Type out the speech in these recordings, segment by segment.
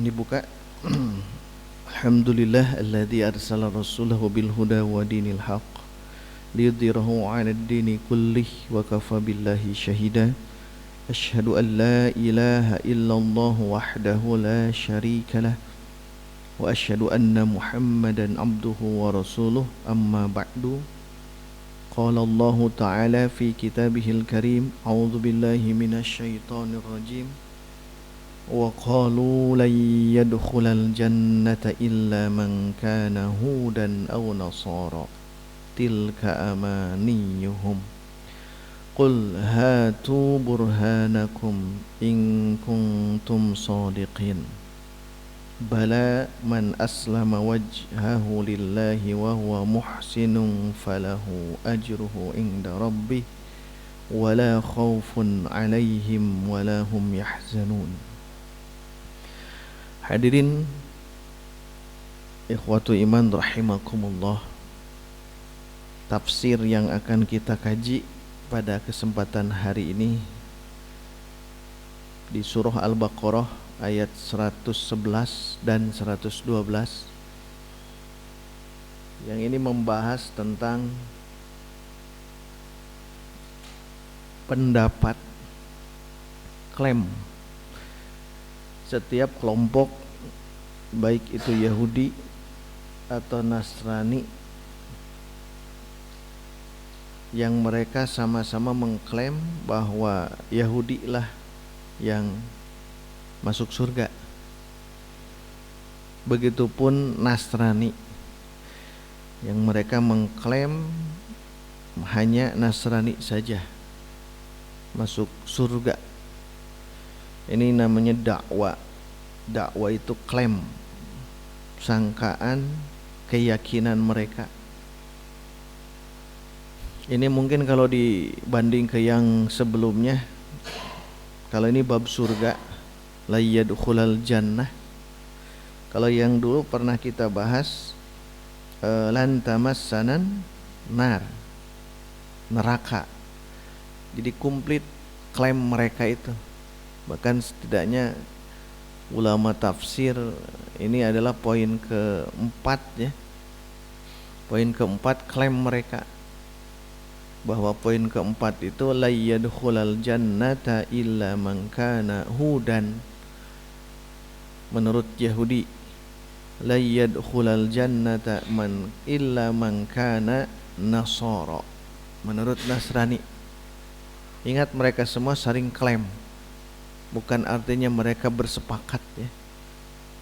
Dibuka. Alhamdulillah alladzi arsala rasulahu bil huda wa dinil haqq liyudhhirahu 'alad dini kullih wa kafa billahi syahida. Asyhadu an la ilaha illallah wahdahu la syarika lah wa asyhadu anna Muhammadan abduhu wa rasuluh. Amma ba'du. Qala Allah ta'ala fi kitabihil karim. A'udzu billahi minasy syaithanir rajim. Wa qalu lan yadkhulal jannata illa man kana hudan aw nasara tilka amaniyuhum qul hatu burhanakum in kuntum shadiqin bala man aslama wajhahu lillahi wa huwa muhsinun falahu ajruhu inda rabbih wala khaufun alaihim wala hum yahzanun. Hadirin ikhwatu iman rahimakumullah, tafsir yang akan kita kaji pada kesempatan hari ini di surah Al-Baqarah ayat 111 dan 112 yang ini membahas tentang pendapat, klaim setiap kelompok, baik itu Yahudi atau Nasrani, yang mereka sama-sama mengklaim bahwa Yahudi lah yang masuk surga. Begitupun Nasrani, yang mereka mengklaim hanya Nasrani saja masuk surga. Ini namanya dakwah. Dakwah itu klaim, sangkaan, keyakinan mereka. Ini mungkin kalau dibanding ke yang sebelumnya, kalau ini bab surga, la yadkhulal jannah. Kalau yang dulu pernah kita bahas, lan tamassanan nar, neraka. Jadi komplit klaim mereka itu. Bahkan setidaknya ulama tafsir, ini adalah poin keempat ya. Poin keempat klaim mereka, bahwa poin keempat itu la yadkhulal jannata illa man kana hudan. Menurut Yahudi, la yadkhulal jannata man illa man kana nasara. Menurut Nasrani, ingat mereka semua saling klaim. Bukan artinya mereka bersepakat ya,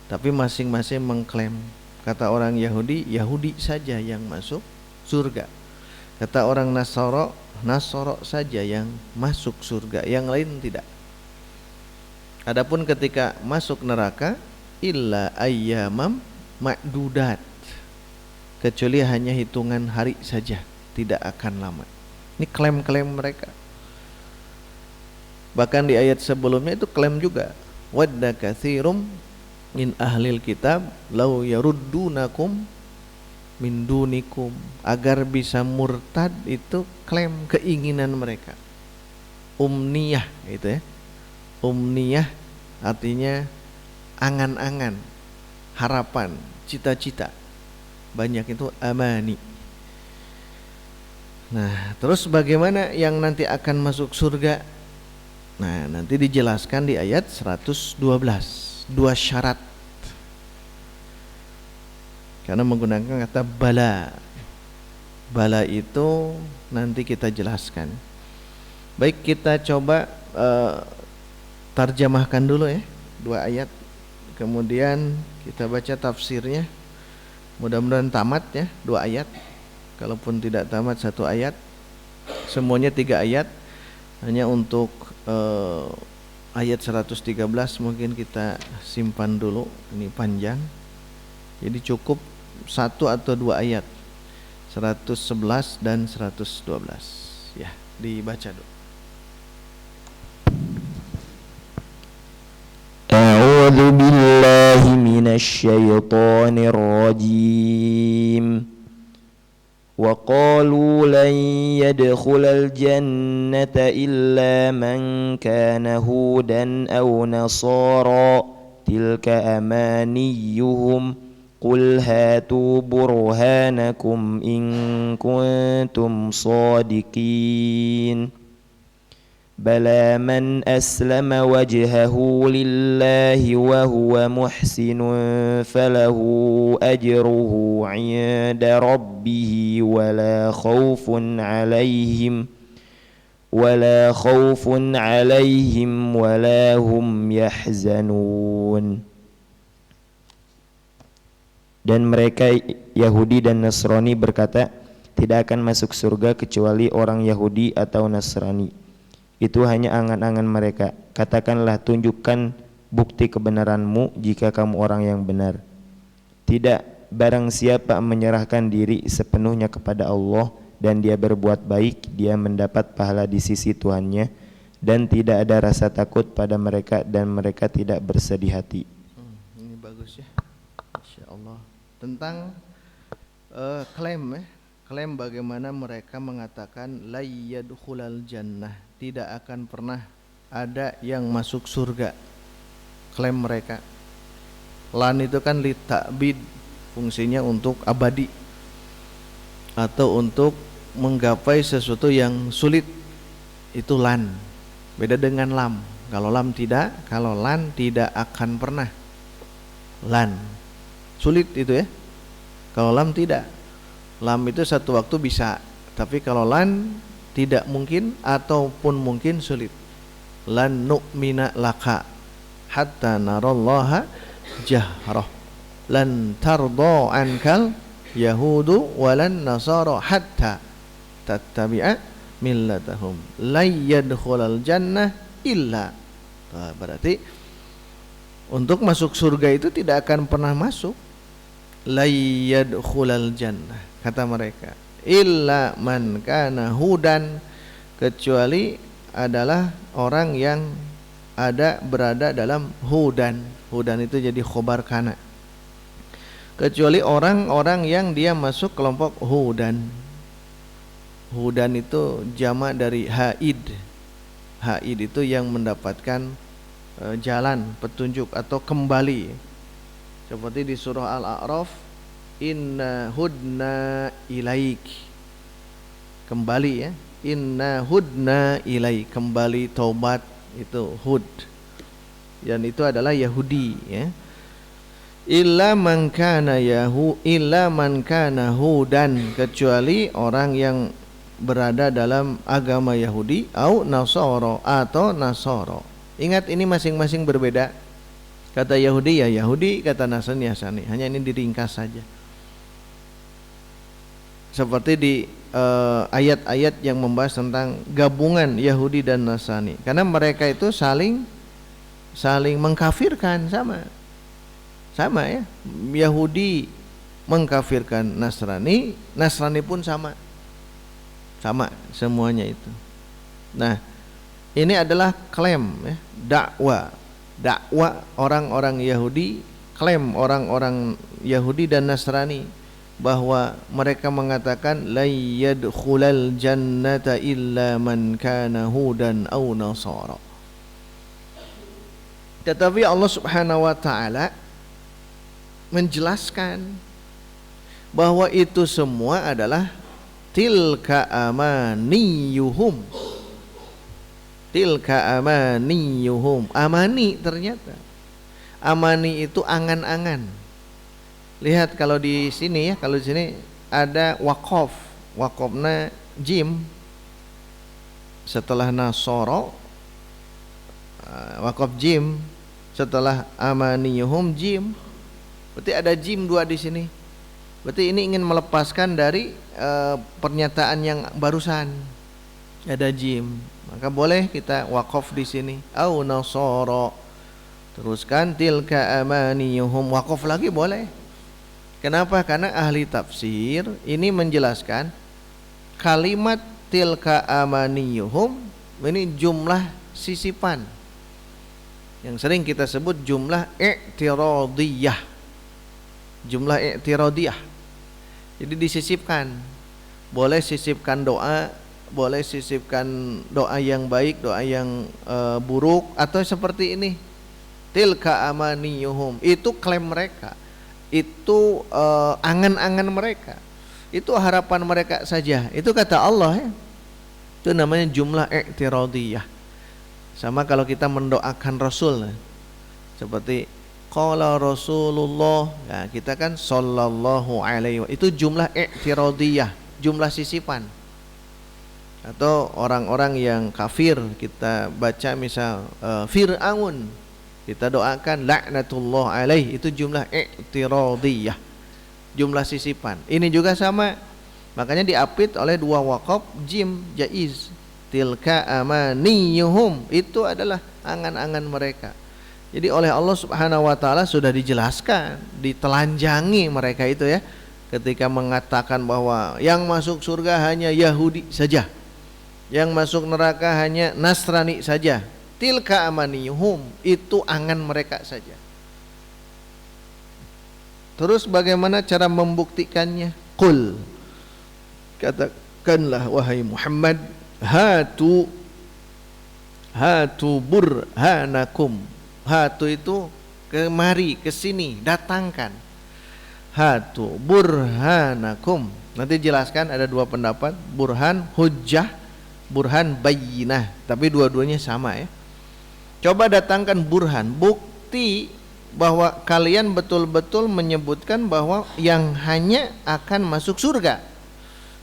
tapi masing-masing mengklaim. Kata orang Yahudi, Yahudi saja yang masuk surga. Kata orang Nasara, Nasara saja yang masuk surga, yang lain tidak. Adapun ketika masuk neraka, illa ayyamam ma'dudat, kecuali hanya hitungan hari saja, tidak akan lama. Ini klaim-klaim mereka. Bahkan di ayat sebelumnya itu klaim juga, wadda katsirum min ahlil kitab law yaruddunakum min dunikum, agar bisa murtad. Itu klaim, keinginan mereka, umniyah gitu ya. Umniyah artinya angan-angan, harapan, cita-cita. Banyak itu amani. Nah, terus bagaimana yang nanti akan masuk surga? Nah, nanti dijelaskan di ayat 112, dua syarat. Karena menggunakan kata bala. Bala itu nanti kita jelaskan. Baik, kita coba tarjamahkan dulu ya, dua ayat. Kemudian kita baca tafsirnya. Mudah-mudahan tamat ya, dua ayat. Kalaupun tidak tamat, satu ayat. Semuanya 3 ayat. Hanya untuk ayat 113 mungkin kita simpan dulu, ini panjang. Jadi cukup 1 atau 2 ayat, 111 dan 112 ya, dibaca dulu. A'udzu billahi minasy syaithanir rajim. وقالوا لن يدخل الجنة إلا من كان هودا أو نصارى تلك أمانيهم قل هاتوا برهانكم إن كنتم صادقين بلى من أسلم وجهه لله وهو محسن فله أجره عند ربه ولا خوف عليهم ولا هم يحزنون. Dan mereka Yahudi dan Nasrani berkata, tidak akan masuk surga kecuali orang Yahudi atau Nasrani. Itu hanya angan-angan mereka. Katakanlah, tunjukkan bukti kebenaranmu jika kamu orang yang benar. Tidak, barang siapa menyerahkan diri sepenuhnya kepada Allah dan dia berbuat baik, dia mendapat pahala di sisi Tuhannya, dan tidak ada rasa takut pada mereka dan mereka tidak bersedih hati. Ini bagus ya, Masya Allah. Tentang klaim bagaimana mereka mengatakan la yadkhulal jannah, tidak akan pernah ada yang masuk surga. Klaim mereka. Lan itu kan litabid, fungsinya untuk abadi atau untuk menggapai sesuatu yang sulit. Itu lan. Beda dengan lam. Kalau lam tidak, kalau lan tidak akan pernah. Lan sulit itu ya. Kalau lam tidak. Lam itu satu waktu bisa, tapi kalau lan tidak mungkin ataupun mungkin sulit. Lan nu'mina laka hatta narallaha jahrah. Lan tarda ankal yahudu walan nasara hatta tattabi'a millatahum. La yadkhulal jannah illa. Berarti untuk masuk surga itu tidak akan pernah masuk. La yadkhulal jannah, kata mereka, illa man kana hudan, kecuali adalah orang yang berada dalam hudan. Hudan itu jadi khobar kana, kecuali orang-orang yang dia masuk kelompok hudan. Hudan itu jamak dari haid. Haid itu yang mendapatkan jalan, petunjuk atau kembali. Seperti di surah Al-A'raf, inna hudna ilaik, kembali ya, inna hudna ilaik, kembali taubat, itu hud, dan itu adalah Yahudi ya. Illa man kana hudan, kecuali orang yang berada dalam agama Yahudi, au nasoro, atau nasoro. Ingat, ini masing-masing berbeda. Kata Yahudi ya Yahudi, kata Nasrani ya Nasrani. Hanya ini diringkas saja. Seperti di ayat-ayat yang membahas tentang gabungan Yahudi dan Nasrani. Karena mereka itu saling mengkafirkan, sama ya. Yahudi mengkafirkan Nasrani, Nasrani pun sama semuanya itu. Nah, ini adalah klaim ya, dakwah orang-orang Yahudi, klaim orang-orang Yahudi dan Nasrani bahwa mereka mengatakan la yadkhulal jannata illa man kana hudan aw nasara. Tetapi Allah Subhanahu wa taala menjelaskan bahwa itu semua adalah tilka amaniyuhum. Tilka amaniyuhum. Amani, ternyata amani itu angan-angan. Lihat kalau di sini ya, kalau di sini ada waqaf, waqafna jim setelah nasoro, waqaf jim setelah amaniyuhum jim. Berarti ada jim dua di sini. Berarti ini ingin melepaskan dari pernyataan yang barusan. Ada jim, maka boleh kita waqaf di sini. Au nasoro, teruskan tilka amaniyuhum, waqaf lagi boleh. Kenapa? Karena ahli tafsir ini menjelaskan kalimat tilka amaniyuhum ini jumlah sisipan yang sering kita sebut jumlah i'tiradiyah. Jumlah i'tiradiyah. Jadi disisipkan. Boleh sisipkan doa, boleh sisipkan doa yang baik, doa yang buruk, atau seperti ini. tilka amaniyuhum, itu klaim mereka, itu angan-angan mereka, itu harapan mereka saja. Itu kata Allah ya. Itu namanya jumlah i'tiradiyah. Sama kalau kita mendoakan Rasul, seperti qala Rasulullah, nah kita kan sallallahu alaihi, itu jumlah i'tiradiyah, jumlah sisipan. Atau orang-orang yang kafir, kita baca misal Fir'aun, kita doakan laknatullah alaih, itu jumlah i'tiradiyah, jumlah sisipan. Ini juga sama, makanya diapit oleh dua waqaf jim jaiz. Tilka amaniyuhum, itu adalah angan-angan mereka. Jadi oleh Allah Subhanahu wa taala sudah dijelaskan, ditelanjangi mereka itu ya, ketika mengatakan bahwa yang masuk surga hanya Yahudi saja, yang masuk neraka hanya Nasrani saja. Tilka amaniyuhum, itu angan mereka saja. Terus bagaimana cara membuktikannya? Qul, katakanlah wahai Muhammad, hatu burhanakum. Hatu itu kemari, kesini, datangkan. Hatu burhanakum. Nanti jelaskan, ada dua pendapat, burhan hujjah, burhan bayyinah, tapi dua-duanya sama ya. Coba datangkan burhan, bukti bahwa kalian betul-betul menyebutkan bahwa yang hanya akan masuk surga.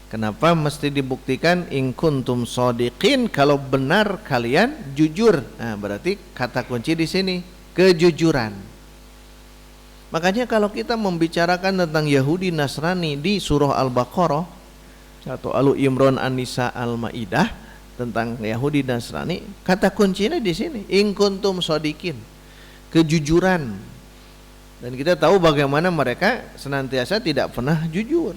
Kenapa mesti dibuktikan? In kuntum shodiqin, kalau benar kalian jujur. Nah, berarti kata kunci di sini kejujuran. Makanya kalau kita membicarakan tentang Yahudi Nasrani di surah Al-Baqarah atau Al-Imran, An-Nisa, Al-Maidah, tentang Yahudi Nasrani, kata kuncinya di sini in kuntum shodiqin, kejujuran. Dan kita tahu bagaimana mereka senantiasa tidak pernah jujur,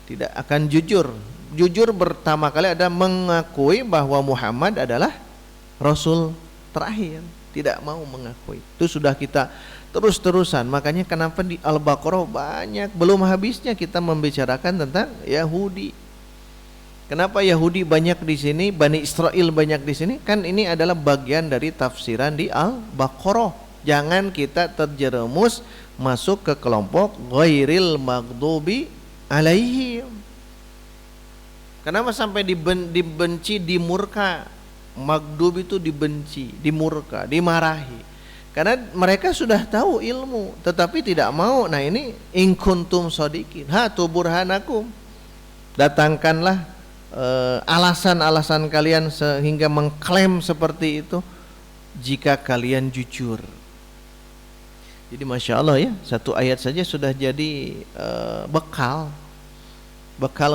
tidak akan jujur. Jujur pertama kali ada mengakui bahwa Muhammad adalah Rasul terakhir, tidak mau mengakui. Itu sudah kita terus-terusan. Makanya kenapa di Al-Baqarah banyak, belum habisnya kita membicarakan tentang Yahudi. Kenapa Yahudi banyak di sini, Bani Israel banyak di sini? Kan ini adalah bagian dari tafsiran di Al-Baqarah. Jangan kita terjerumus masuk ke kelompok ghairil maghdubi alaihim. Kenapa sampai dibenci, dimurka? Maghdub itu dibenci, dimurka, dimarahi. Karena mereka sudah tahu ilmu, tetapi tidak mau. Nah ini in kuntum shodiqin, hatu burhanakum, datangkanlah alasan-alasan kalian sehingga mengklaim seperti itu jika kalian jujur. Jadi Masya Allah ya, satu ayat saja sudah jadi bekal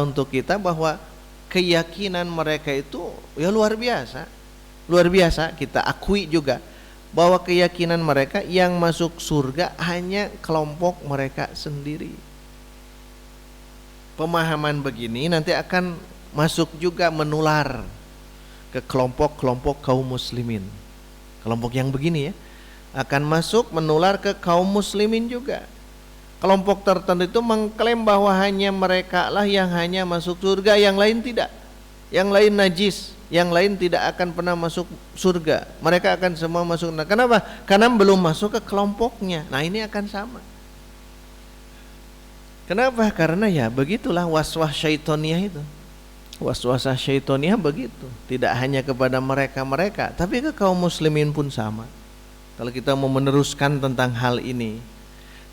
untuk kita bahwa keyakinan mereka itu ya luar biasa. Kita akui juga bahwa keyakinan mereka yang masuk surga hanya kelompok mereka sendiri. Pemahaman begini nanti akan masuk juga, menular ke kelompok-kelompok kaum muslimin. Kelompok yang begini ya akan masuk, menular ke kaum muslimin juga. Kelompok tertentu itu mengklaim bahwa hanya mereka lah yang hanya masuk surga, yang lain tidak. Yang lain najis, yang lain tidak akan pernah masuk surga. Mereka akan semua masuk neraka. Kenapa? Karena belum masuk ke kelompoknya. Nah ini akan sama. Kenapa? Karena ya begitulah waswas syaitoniyah itu. Waswasah syaitoniyah begitu. Tidak hanya kepada mereka-mereka, tapi ke kaum muslimin pun sama. Kalau kita mau meneruskan tentang hal ini,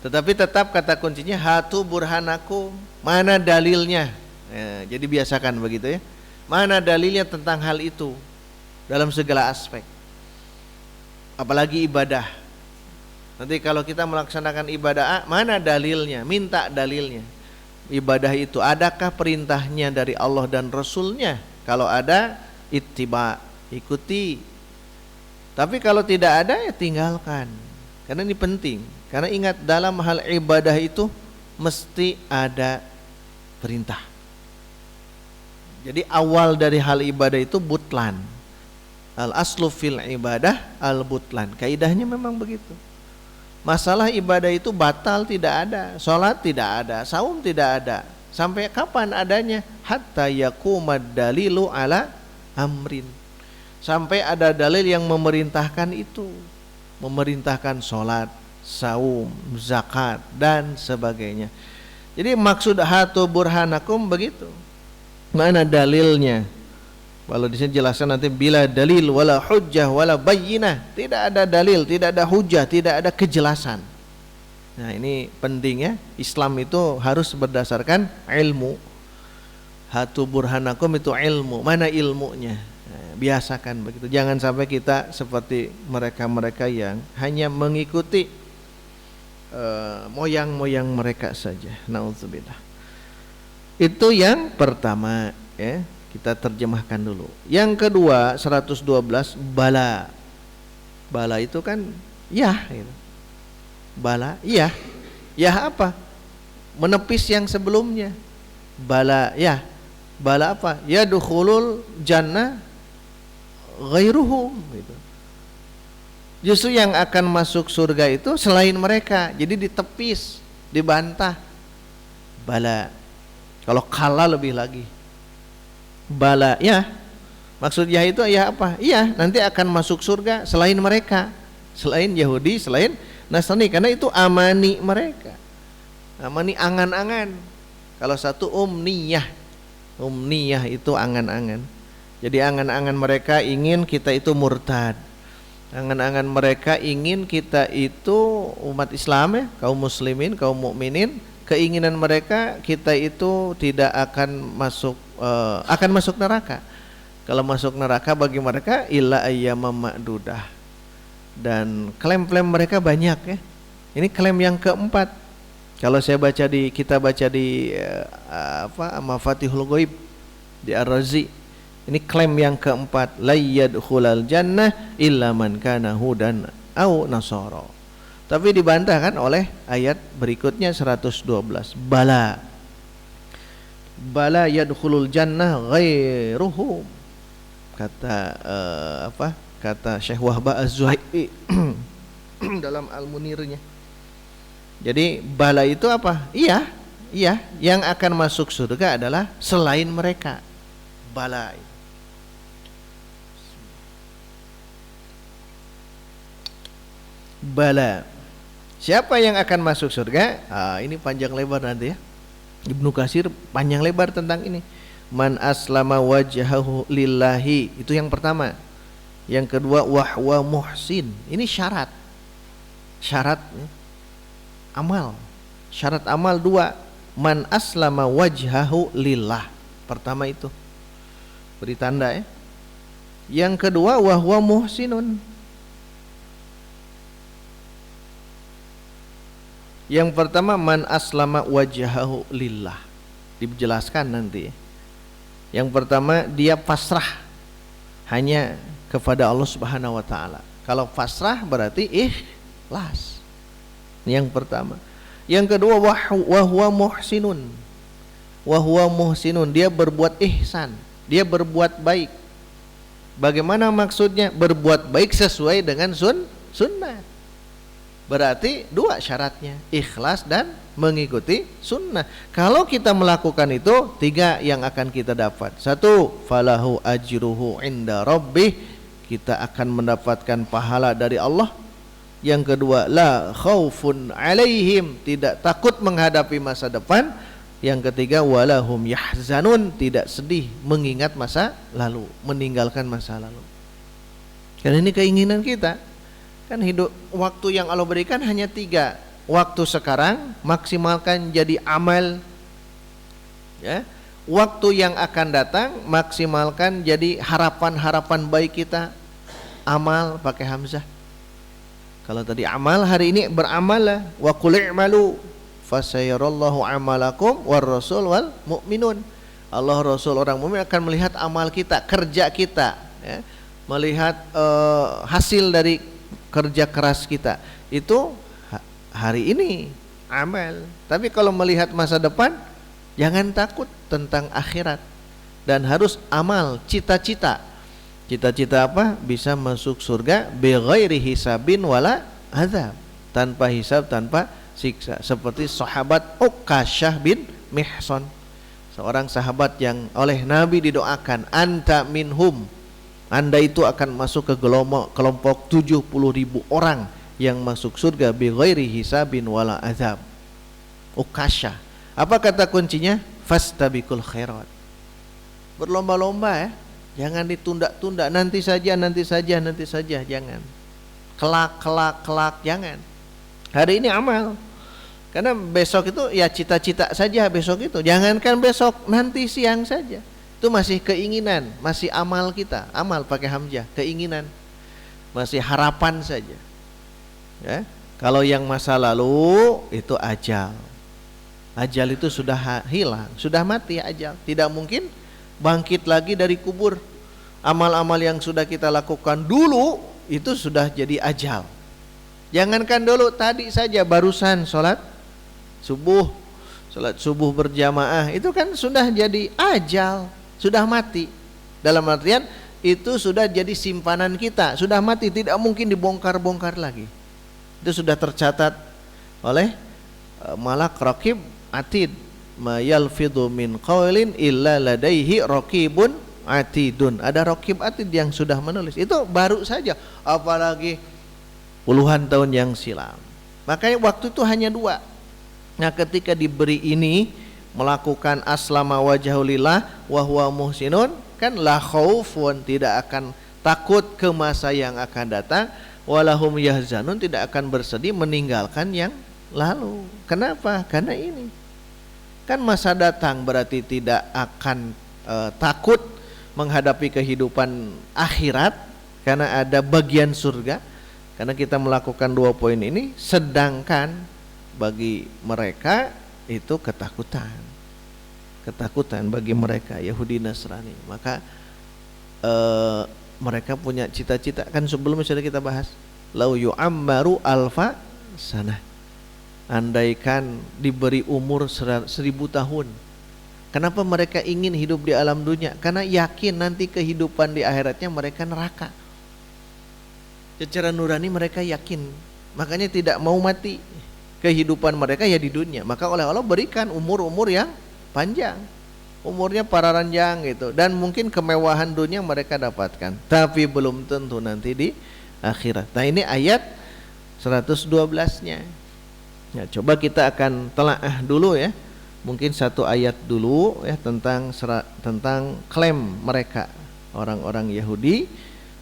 tetapi tetap kata kuncinya hatu burhanakum, mana dalilnya? Ya, jadi biasakan begitu ya. Mana dalilnya tentang hal itu dalam segala aspek. Apalagi ibadah. Nanti kalau kita melaksanakan ibadah, mana dalilnya? Minta dalilnya. Ibadah itu adakah perintahnya dari Allah dan Rasulnya? Kalau ada, ittiba, ikuti. Tapi kalau tidak ada ya tinggalkan. Karena ini penting. Karena ingat, dalam hal ibadah itu mesti ada perintah. Jadi awal dari hal ibadah itu butlan. Al aslu fil ibadah al butlan. Kaidahnya memang begitu. Masalah ibadah itu batal tidak ada, sholat tidak ada, saum tidak ada. Sampai kapan adanya? Hatta yakumad dalilu ala amrin. Sampai ada dalil yang memerintahkan itu. memerintahkan sholat, saum, zakat dan sebagainya. Jadi maksud hatu burhanakum begitu. Mana dalilnya? Kalau di sini jelaskan nanti bila dalil wala hujjah wala bayyinah, tidak ada dalil, tidak ada hujjah, tidak ada kejelasan. Nah, ini penting ya. Islam itu harus berdasarkan ilmu. Hatu burhanakum itu ilmu. Mana ilmunya? Nah, biasakan begitu. Jangan sampai kita seperti mereka-mereka yang hanya mengikuti moyang-moyang mereka saja. Nauzubillah. Itu yang pertama ya. Kita terjemahkan dulu. Yang kedua 112 bala. Bala itu kan ya gitu. Bala ya. Ya apa? Menepis yang sebelumnya. Bala ya. Bala apa? Ya dukhulul jannah ghairuhum gitu. Justru yang akan masuk surga itu selain mereka. Jadi ditepis, dibantah. Bala. Kalau kala lebih lagi. Bala ya, maksudnya itu ya apa? Iya, nanti akan masuk surga selain mereka, selain Yahudi, selain Nasrani, karena itu amani mereka, amani angan-angan. Kalau satu umniyah itu angan-angan. Jadi angan-angan mereka ingin kita itu murtad, angan-angan mereka ingin kita itu umat Islam ya, kaum muslimin, kaum mukminin. Keinginan mereka kita itu tidak akan masuk neraka. Kalau masuk neraka bagi mereka illa ayyamam ma'dudah. Dan klaim-klaim mereka banyak ya. Ini klaim yang keempat. Kalau kita baca di Mafatihul Ghaib di Ar-Razi. Ini klaim yang keempat, la yadkhulal jannah illa man kana hudan au nasara. Tapi dibantahkan oleh ayat berikutnya 112. Bala yadkhulul jannah ghairuhum. Kata Syekh Wahbah Az-Zuhaili dalam Al-Munirnya. Jadi bala itu apa? Iya, yang akan masuk surga adalah selain mereka. Bala. Bala. Siapa yang akan masuk surga? Ini panjang lebar nanti ya. Ibnu Katsir panjang lebar tentang ini. Man aslama wajhahu lillahi, itu yang pertama. Yang kedua wahwa muhsin. Ini syarat ya. Amal. Syarat amal dua. Man aslama wajhahu lillah. Pertama itu. Beri tanda ya. Yang kedua wahwa muhsinun. Yang pertama man aslama wajhahu lillah. Dijelaskan nanti. Yang pertama dia pasrah hanya kepada Allah Subhanahu wa taala. Kalau pasrah berarti ikhlas. Yang pertama. Yang kedua wahwa muhsinun. Wahwa muhsinun, dia berbuat ihsan, dia berbuat baik. Bagaimana maksudnya? Berbuat baik sesuai dengan sunnah. Berarti dua syaratnya, ikhlas dan mengikuti sunnah. Kalau kita melakukan itu, tiga yang akan kita dapat. Satu, falahu ajruhu inda rabbih, kita akan mendapatkan pahala dari Allah. Yang kedua, la khaufun alaihim, tidak takut menghadapi masa depan. Yang ketiga, walahum yahzanun, tidak sedih mengingat masa lalu, meninggalkan masa lalu. Karena ini keinginan kita. Kan hidup, waktu yang Allah berikan hanya 3. Waktu sekarang maksimalkan jadi amal ya. Waktu yang akan datang maksimalkan jadi harapan-harapan baik kita. Amal pakai hamzah. Kalau tadi amal, hari ini beramal. Wa qul i'malu fasayarallahu amalakum war rasul wal mu'minun. Allah, Rasul, orang mukmin akan melihat amal kita, kerja kita ya. Melihat hasil dari kerja keras kita itu hari ini amal. Tapi kalau melihat masa depan, jangan takut tentang akhirat dan harus amal, cita-cita. Cita-cita apa? Bisa masuk surga bighairi hisabin wala azab, tanpa hisab, tanpa siksa. Seperti sahabat Uqasyah bin Mihsan, seorang sahabat yang oleh Nabi didoakan, anta minhum, Anda itu akan masuk ke kelompok 70.000 orang yang masuk surga bi ghairi hisabin wala azab. Ukasha. Apa kata kuncinya? Fastabiqul khairat. Berlomba-lomba ya. Jangan ditunda-tunda, nanti saja, jangan. Kelak, jangan. Hari ini amal. Karena besok itu ya cita-cita saja besok itu. Jangankan besok, nanti siang saja. Itu masih keinginan, masih amal kita. Amal pakai hamzah, keinginan. Masih harapan saja. Ya. Kalau yang masa lalu itu ajal. Ajal itu sudah hilang, sudah mati ajal. Tidak mungkin bangkit lagi dari kubur. Amal-amal yang sudah kita lakukan dulu itu sudah jadi ajal. Jangankan dulu, tadi saja barusan sholat subuh berjamaah itu kan sudah jadi ajal, sudah mati. Dalam artian itu sudah jadi simpanan kita, sudah mati, tidak mungkin dibongkar-bongkar lagi. Itu sudah tercatat oleh malak raqib atid, ma yalfidhu min qaulin illa ladaihi raqibun atidun. Ada raqib atid yang sudah menulis. Itu baru saja, apalagi puluhan tahun yang silam. Makanya waktu itu hanya 2. Nah, ketika diberi ini melakukan aslama wajhulillah wa huwa muhsinun, kan la khaufun, tidak akan takut ke masa yang akan datang, walahum yahzanun, tidak akan bersedih meninggalkan yang lalu. Kenapa? Karena ini kan masa datang, berarti tidak akan takut menghadapi kehidupan akhirat karena ada bagian surga. Karena kita melakukan 2 poin ini, sedangkan bagi mereka itu ketakutan bagi mereka Yahudi Nasrani. Maka mereka punya cita-cita, kan sebelumnya sudah kita bahas, lau yu'ammaru alfa sanah, andaikan diberi umur 1000 tahun. Kenapa mereka ingin hidup di alam dunia? Karena yakin nanti kehidupan di akhiratnya mereka neraka. Secara nurani mereka yakin, makanya tidak mau mati. Kehidupan mereka ya di dunia. Maka oleh Allah berikan umur-umur yang panjang, umurnya para ranjang gitu, dan mungkin kemewahan dunia mereka dapatkan, tapi belum tentu nanti di akhirat. Nah, ini ayat 112-nya. Ya, coba kita akan telaah dulu ya. Mungkin 1 ayat dulu ya tentang klaim mereka orang-orang Yahudi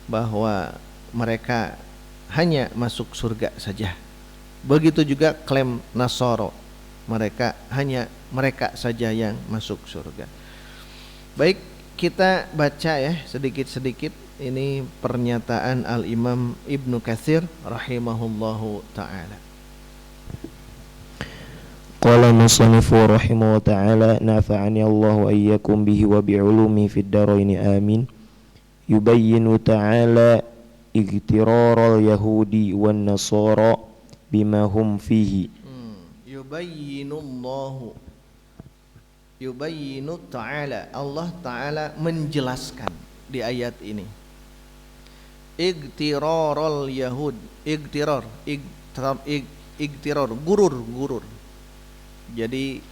bahwa mereka hanya masuk surga saja. Begitu juga klaim Nasoro, mereka saja yang masuk surga. Baik, kita baca ya sedikit-sedikit ini pernyataan Al-Imam Ibnu Katsir rahimahullahu ta'ala. Qala musannifu rahimahu ta'ala, nafa'ani Allahu ayyakum bihi wa bi'ulumi fid daraini amin. Yubayyinu ta'ala igtiraral yahudi wan nasara bima hum fihi. Yubayyinu ta'ala, Allah ta'ala menjelaskan di ayat ini igtiraral yahud, igtirar gurur. Jadi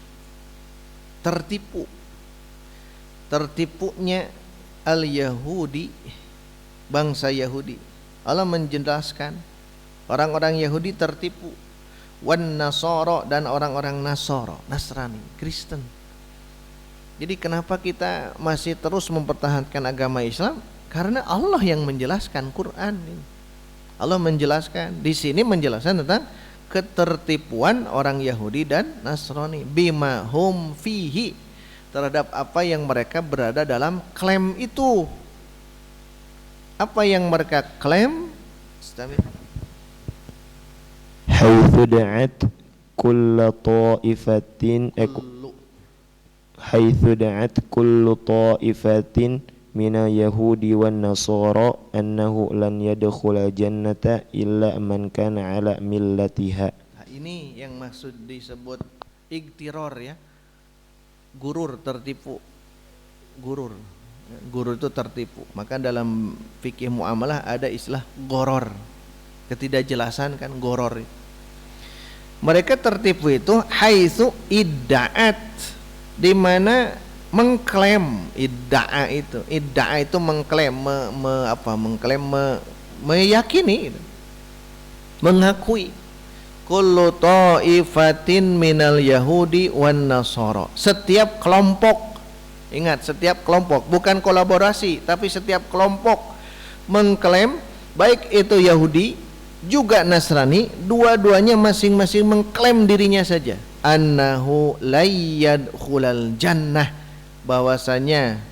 tertipunya al-Yahudi, bangsa Yahudi. Allah menjelaskan orang-orang Yahudi tertipu, wan Nasara, dan orang-orang Nasrani, Kristen. Jadi kenapa kita masih terus mempertahankan agama Islam? Karena Allah yang menjelaskan, Quran ini. Allah menjelaskan di sini, menjelaskan tentang ketertipuan orang Yahudi dan Nasrani, bima hum fihi, terhadap apa yang mereka berada dalam klaim itu. Apa yang mereka klaim? Haitsu da'at kullu ta'ifatin haitsu da'at kullu ta'ifatin mina yahudi wan nasara annahu lan yadkhula jannata illa man kana ala millatiha. Nah, ini yang maksud disebut igtiror ya. Gurur, tertipu. Gurur itu tertipu. Maka dalam fikih muamalah ada istilah goror. Ketidakjelasan kan goror. Mereka tertipu itu haitsu idda'at, di mana mengklaim. Idda'a itu mengklaim, meyakini gitu. mengakui kullu ta'ifatin minal yahudi wan nasara, setiap kelompok, ingat setiap kelompok, bukan kolaborasi, tapi setiap kelompok mengklaim, baik itu Yahudi juga Nasrani, dua-duanya masing-masing mengklaim dirinya saja, annahu layyadkhulal jannah, bahwasanya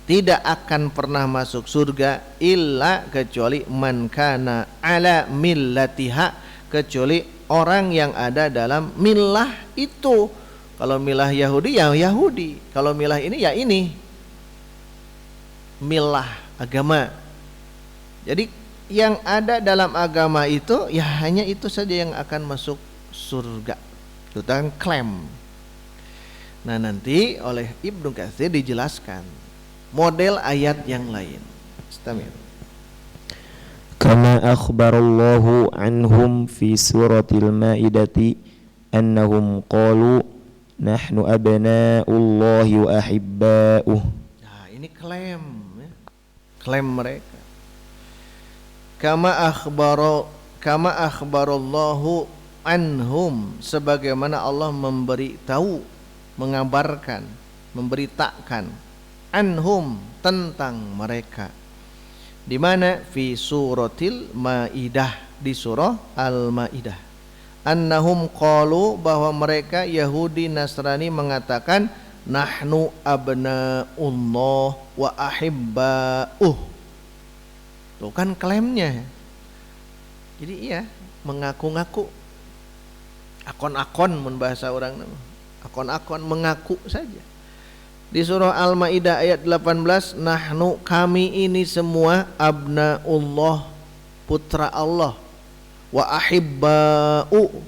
tidak akan pernah masuk surga illa kecuali man kana ala millatiha, kecuali orang yang ada dalam milah itu. Kalau milah Yahudi ya Yahudi, kalau milah ini ya ini, milah agama. Jadi yang ada dalam agama itu ya hanya itu saja yang akan masuk surga. Itu kan klaim. Nah, nanti oleh Ibnu Katsir dijelaskan model ayat yang lain. Istamir. Kama akhbarallahu anhum fi suratil Maidati annahum qalu nahnu abna'ullahi wa ahibba'uh. Nah, ini klaim ya. Klaim mereka. Kama akhbarallahu anhum, sebagaimana Allah memberitahu, mengabarkan, memberitakan anhum, tentang mereka. Di mana? Fi suratil Maidah, di surah Al-Maidah. Annahum qalu, bahwa mereka Yahudi Nasrani mengatakan nahnu abna'ullah wa ahibba'uh. Itu kan klaimnya. Jadi iya, mengaku-ngaku, akon-akon mun bahasa orang nama, akon-akon, mengaku saja. Di surah Al-Maidah ayat 18, nahnu, kami ini semua, abnaullah, putra Allah, wa ahibba'ullah,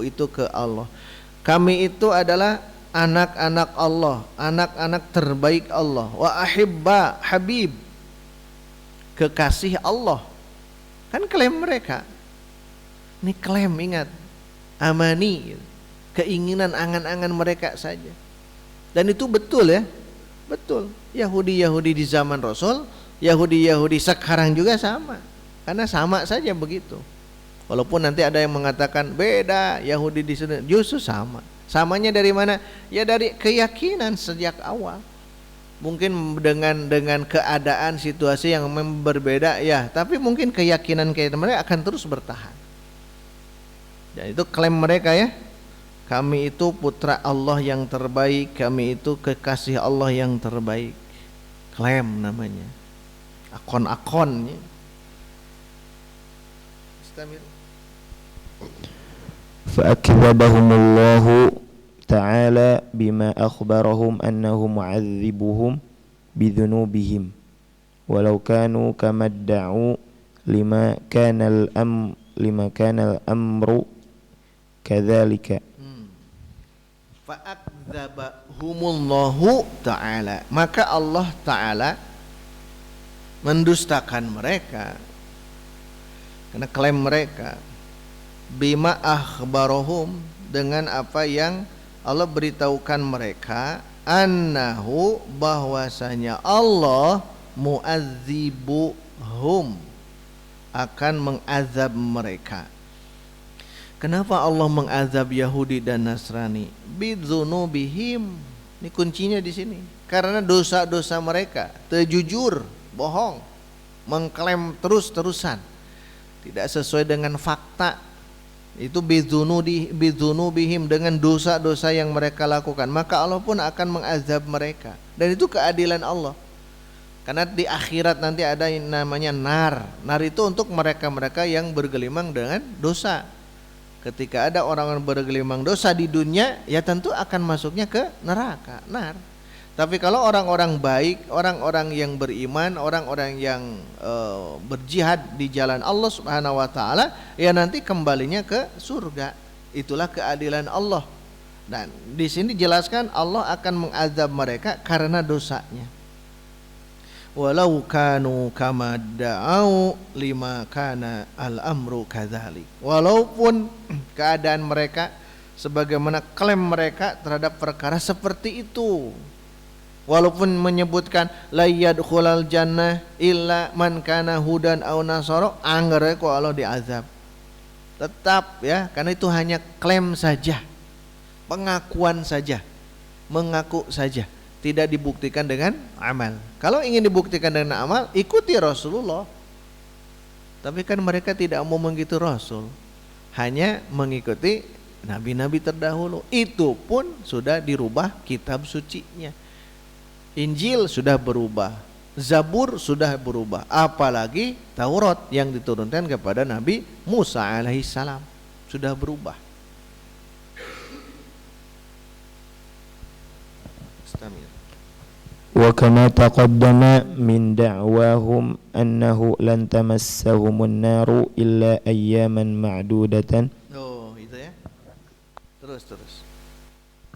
itu ke Allah. Kami itu adalah anak-anak Allah, anak-anak terbaik Allah, wa ahibba, habib, kekasih Allah. Kan klaim mereka. Ini klaim, ingat, amani, keinginan angan-angan mereka saja. Dan itu betul ya, betul. Yahudi-Yahudi di zaman Rasul, Yahudi-Yahudi sekarang juga sama, karena sama saja begitu. Walaupun nanti ada yang mengatakan beda, Yahudi di sini, justru sama. Samanya dari mana? Ya dari keyakinan sejak awal. Mungkin dengan keadaan situasi yang berbeda ya, tapi mungkin keyakinan mereka akan terus bertahan. Dan itu klaim mereka ya. Kami itu putra Allah yang terbaik, kami itu kekasih Allah yang terbaik. Klaim namanya, akon-akonnya. Fa'akdzabahumullahu ta'ala bima akhbarahum annahu mu'adzibuhum bidhunubihim walau kanu kama da'u lima kana al-amru kadzalika. Fa'akdzabahumullahu ta'ala, maka Allah ta'ala mendustakan mereka karena klaim mereka, bima akhbarahum, dengan apa yang Allah beritahukan mereka, annahu, bahwasanya Allah mu'adzibuhum, akan mengazab mereka. Kenapa Allah mengazab Yahudi dan Nasrani? Bidzunubihim. Ini kuncinya di sini. Karena dosa-dosa mereka, terjujur, bohong, mengklaim terus-terusan, tidak sesuai dengan fakta. Itu bidzunubihim, dengan dosa-dosa yang mereka lakukan, maka Allah pun akan mengazab mereka. Dan itu keadilan Allah. Karena di akhirat nanti ada yang namanya nar. Nar itu untuk mereka-mereka yang bergelimang dengan dosa. Ketika ada orang-orang bergelimang dosa di dunia, ya tentu akan masuknya ke neraka, nar. Tapi kalau orang-orang baik, orang-orang yang beriman, orang-orang yang berjihad di jalan Allah Subhanahu wa taala, ya nanti kembalinya ke surga. Itulah keadilan Allah. Dan di sini dijelaskan Allah akan mengazab mereka karena dosanya. Walau kanu kama da'au lima kana al-amru kadzalik. Walaupun keadaan mereka sebagaimana klaim mereka terhadap perkara seperti itu. Walaupun menyebutkan la yadkhulal jannah illa man kana hudan aw nasara, angger ku Allah diazab. Tetap ya, karena itu hanya klaim saja, pengakuan saja, mengaku saja, tidak dibuktikan dengan amal. Kalau ingin dibuktikan dengan amal, ikuti Rasulullah. Tapi kan mereka tidak mau mengikuti Rasul, hanya mengikuti nabi-nabi terdahulu. Itu pun sudah dirubah kitab sucinya. Injil sudah berubah, Zabur sudah berubah, apalagi Taurat yang diturunkan kepada Nabi Musa alaihissalam sudah berubah. Wa kama taqaddama min da'wahum annahu lan tamassahumun naru illa ayyaman ma'dudatan. Oh, itu ya. Terus.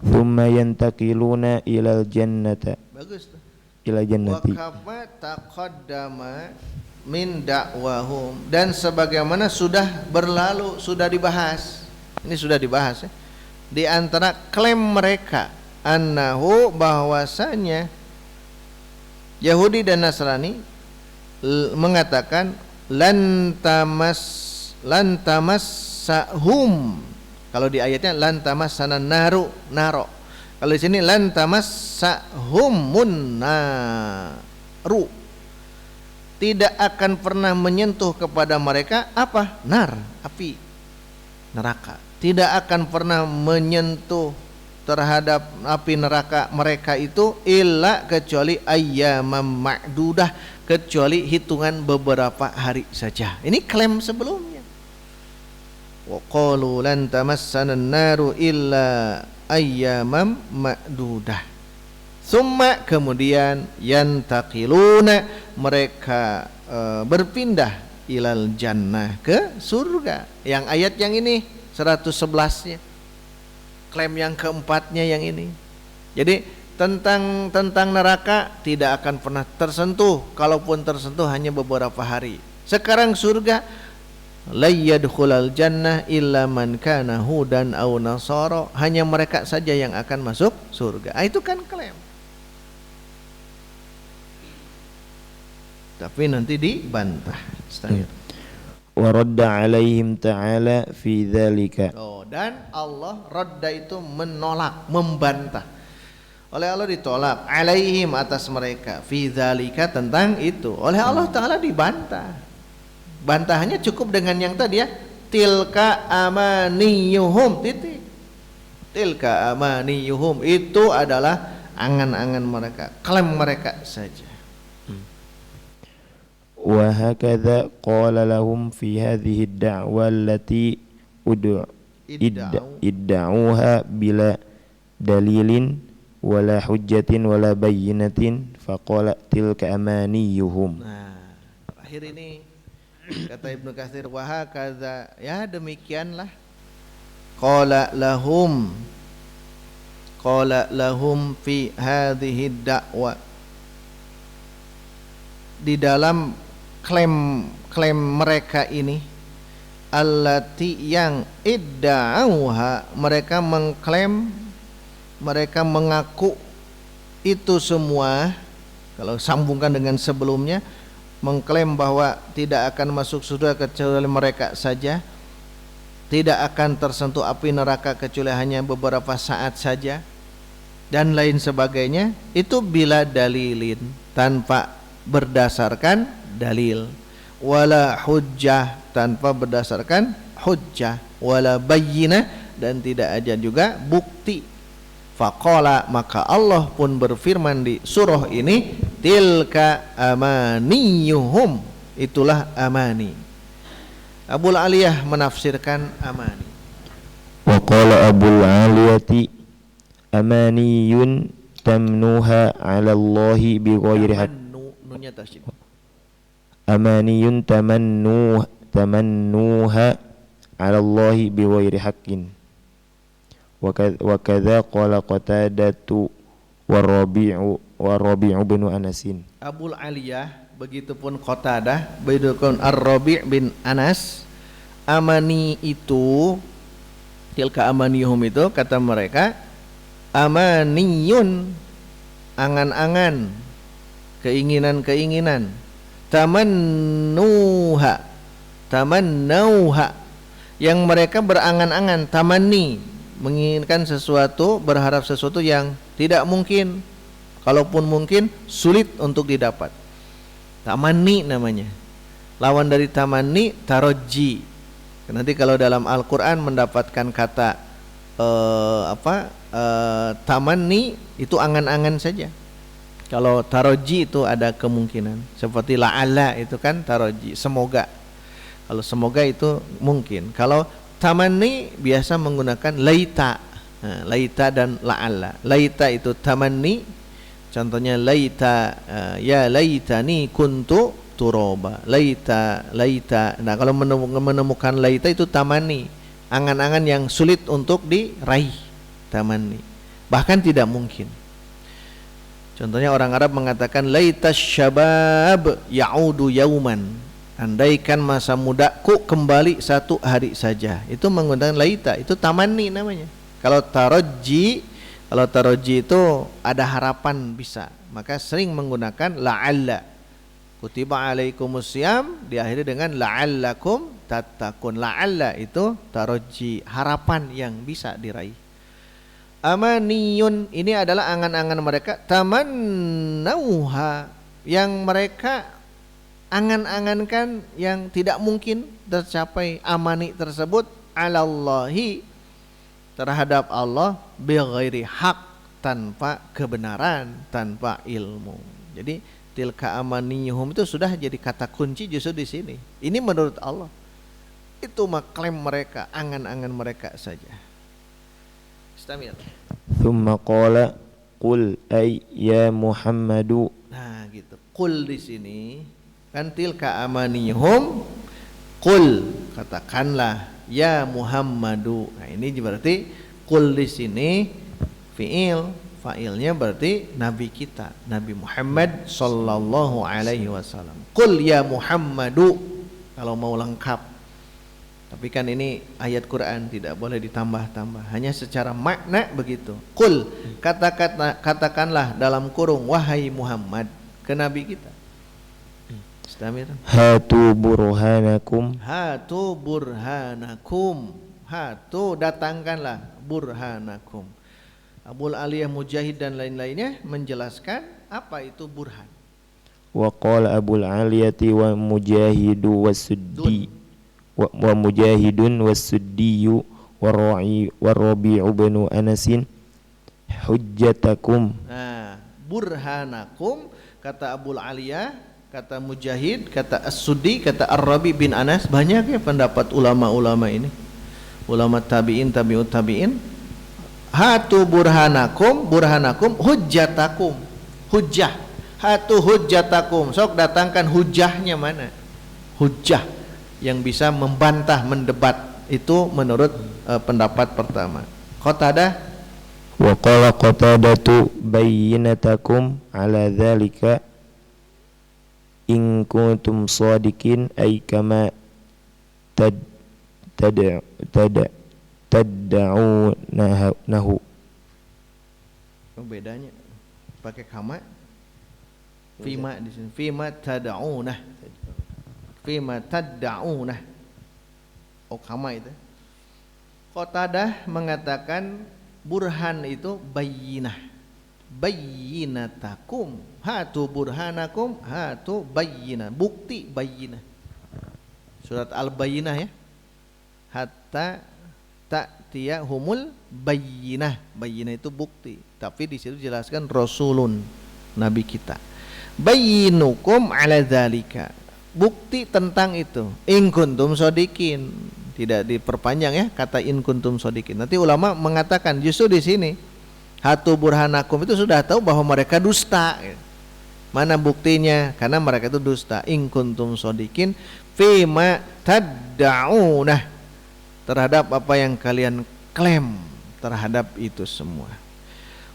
Thumma yantaqiluna ilal jannata. Bagus tuh. Ila jannati. Wa kama taqaddama min da'wahum, dan sebagaimana sudah berlalu, sudah dibahas. Ini sudah dibahas ya. Di antara klaim mereka annahu, bahwasanya Yahudi dan Nasrani mengatakan lan tamassahum. Kalau di ayatnya lan tamassana naro. Kalau di sini lan tamassahumun naru. Tidak akan pernah menyentuh kepada mereka apa? Nar, api neraka. Tidak akan pernah menyentuh terhadap api neraka mereka itu illa kecuali ayyamam ma'dudah, kecuali hitungan beberapa hari saja. Ini klaim sebelumnya. Wa qalu lan tamassana an-naru illa ayyamam ma'dudah. Summa, kemudian yantaqiluna, mereka berpindah ilal jannah, ke surga. Yang ayat yang ini 111-nya. Klaim yang keempatnya yang ini. Jadi tentang neraka tidak akan pernah tersentuh, kalaupun tersentuh hanya beberapa hari. Sekarang surga, la yadkhulal jannah illa man kana hudan aw nasara, hanya mereka saja yang akan masuk surga. Itu kan klaim. Tapi nanti dibantah. Wa radda alaihim ta'ala fi dzalika. Dan Allah radda itu menolak, membantah. Oleh Allah ditolak, alaihim atas mereka, fi dzalika tentang itu. Oleh Allah Ta'ala dibantah. Bantahannya cukup dengan yang tadi ya, tilka amaniyuhum, titik. Tilka amaniyuhum, itu adalah angan-angan mereka, klaim mereka saja. Wa hakadha qala lahum fi hadhihi ad-da'wa allati idda'uha bila dalilin wala hujjatin wala bayyinatin faqala tilka amaniyuhum. Nah, akhir ini kata Ibnu Katsir, wa hakadha, ya demikianlah, qala lahum fi hadhihi ad-da'wa, di dalam klaim mereka ini, allati yang idda'uha, mereka mengklaim, mereka mengaku itu semua. Kalau sambungkan dengan sebelumnya, mengklaim bahwa tidak akan masuk surga kecuali mereka saja, tidak akan tersentuh api neraka kecuali hanya beberapa saat saja, dan lain sebagainya. Itu bila dalilin, tanpa berdasarkan dalil, wala hujjah, tanpa berdasarkan hujjah, wala bayyinah, dan tidak ada juga bukti. Faqala, maka Allah pun berfirman di surah ini, tilka amaniyuhum, itulah amani. Abul Aliyah menafsirkan amani. Wa qala Abul Aliyati amaniyun tamnuha 'ala Allahi bighairi haqq. Nunnya tasydid. Amaniyun tamannuha 'ala Allahi bighairi haqqin. Wa kadza qala Qatadatu wa Rabi'u bin Anasin. Abul Aliyah, begitupun Qatadah, begitupun Ar-Rabi' bin Anas, amani itu, tilka amaniyuhum itu, kata mereka, amaniyun, angan-angan, keinginan-keinginan. Tamannauha, yang mereka berangan-angan, tamanni, menginginkan sesuatu, berharap sesuatu yang tidak mungkin, kalaupun mungkin sulit untuk didapat. Tamanni namanya. Lawan dari tamanni taroji. Nanti kalau dalam Al-Quran mendapatkan kata tamanni itu angan-angan saja. Kalau taroji itu ada kemungkinan. Seperti la'alla itu kan taroji, semoga. Kalau semoga itu mungkin. Kalau tamanni biasa menggunakan laita. Nah, laita dan la'alla. Laita itu tamanni. Contohnya laita, ya laitani kuntu turoba. Laita. Nah, kalau menemukan laita itu tamanni, angan-angan yang sulit untuk diraih, tamanni, bahkan tidak mungkin. Contohnya orang Arab mengatakan laita syabab ya'udu yauman, andaikan masa mudaku kembali satu hari saja. Itu menggunakan laita, itu tamanni namanya. Kalau taroji itu ada harapan bisa, maka sering menggunakan la'alla. Kutiba alaikumusiyam diakhiri dengan la'allakum tattaqun. La'alla itu taroji, harapan yang bisa diraih. Amaniyun ini adalah angan-angan mereka, tamannauha, yang mereka angan-angankan yang tidak mungkin tercapai amani tersebut, alallahi, terhadap Allah, bighairi haq, tanpa kebenaran, tanpa ilmu. Jadi tilka amaniyuhum itu sudah jadi kata kunci justru di sini. Ini menurut Allah. Itu klaim mereka, angan-angan mereka saja. Istamil. Thumma qala qul ay ya Muhammadu. Nah, gitu. Qul di sini kan tilka amaniyuhum. Qul, katakanlah ya Muhammadu. Nah, ini berarti qul di sini fiil. Fa'ilnya berarti Nabi kita, Nabi Muhammad sallallahu alaihi wasallam. Qul ya Muhammadu kalau mau lengkap. Tapi kan ini ayat Quran, tidak boleh ditambah-tambah, hanya secara makna begitu. Qul, katakanlah dalam kurung, wahai Muhammad, ke Nabi kita. Istamir. Hatu burhanakum. Hatu burhanakum. Hatu, datangkanlah burhanakum. Abul Aliyah, Mujahid dan lain-lainnya menjelaskan apa itu burhan. Wa qala Abul Aliyati wa Mujahidu wasuddi wa Mujahidun wasuddiyu wa Rabi'u bin Anasin hujjatakum. Nah, burhanakum kata Abul Aliyah, kata Mujahid, kata As-Suddi, kata Ar-Rabi bin Anas. Banyak ya pendapat ulama-ulama ini, ulama tabi'in, tabi'ut tabi'in. Hatu burhanakum, burhanakum hujjatakum, hujjah. Hatu hujjatakum, sok datangkan hujjahnya mana? Hujjah yang bisa membantah, mendebat. Itu menurut pendapat pertama. Qatadah. Wa qala Qatadatu bayyinatakum ala dzalika in kuntum shadiqin ay kama tadda'unahu. Bedanya pakai kama, fima di sini, fima tad'unah, fima tad'unah. Oh, kama itu. Qatadah mengatakan burhan itu bayyinah, bayyinatakum, hatu burhanakum, hatu bayyinah, bukti bayyinah. Surat Al-Bayyinah ya. Hatta ta'tiyahumul bayyinah. Bayyinah itu bukti, tapi di situ jelaskan rasulun, nabi kita. Bayyinukum ala dzalika, bukti tentang itu. In kuntum shodikin, tidak diperpanjang ya kata in kuntum shodikin. Nanti ulama mengatakan justru di sini hatu burhanakum itu sudah tahu bahwa mereka dusta. Mana buktinya? Karena mereka itu dusta. In kuntum shodikin fima tadda'unah, terhadap apa yang kalian klaim terhadap itu semua.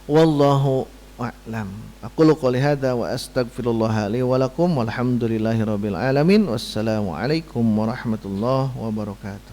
Wallahu a'lam. Aqulu qouli hadza wa astaghfirullah li wa lakum walhamdulillahirabbil alamin. Wassalamu alaikum warahmatullahi wabarakatuh.